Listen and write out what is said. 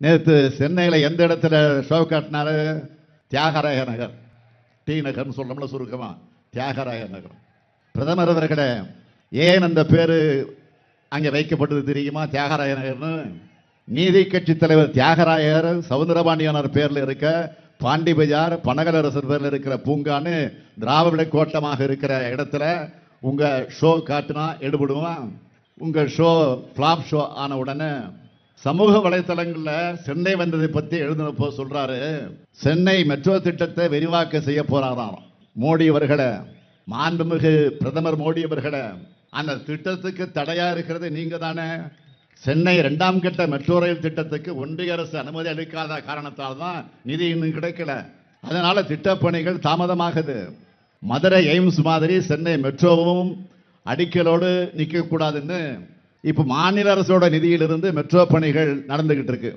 நேற்று சென்னையில் எந்த இடத்துல ஷோ காட்டினாரு? தியாகராய நகர், டி நகர்னு சொல்லணும்ல சுருக்கமா, தியாகராய நகர். பிரதமர் அவர்களே, ஏன் அந்த பேரு அங்கே வைக்கப்பட்டது தெரியுமா? தியாகராய நகர்னு. நீதி கட்சி தலைவர் தியாகராயர் சவுந்தரபாண்டியனார் பேர்ல இருக்க பாண்டி பஜார் பனகலரசர் பேர்ல இருக்கிற பூங்கான்னு திராவிட கோட்டமாக இருக்கிற இடத்துல உங்க ஷோ காட்டினா எடுபடுவான். உங்க ஷோ பிளாப் ஷோ ஆன உடனே சமூக வலைத்தளங்கள்ல சென்னை வந்ததை பத்தி எழுதினப்போ சொல்றாரு, சென்னை மெட்ரோ திட்டத்தை விரிவாக்க செய்ய போறாராம் மோடி அவர்களை. மாண்புமிகு பிரதமர் மோடி அவர்களை, அந்த திட்டத்துக்கு தடையா இருக்கிறது நீங்க தானே. சென்னை 2ஆம் கட்ட மெட்ரோ ரயில் திட்டத்துக்கு ஒன்றிய அரசு அனுமதி அளிக்காத காரணத்தால் தான் நிதி இன்னும் கிடைக்கல. அதனால திட்டப்பணிகள் தாமதமாகுது. மதுரை எய்ம்ஸ் மாதிரி சென்னை மெட்ரோவும் அடிக்கலோடு நிற்க கூடாதுன்னு இப்ப மாநில அரசோட நிதியிலிருந்து மெட்ரோ பணிகள் நடந்துகிட்டு இருக்கு.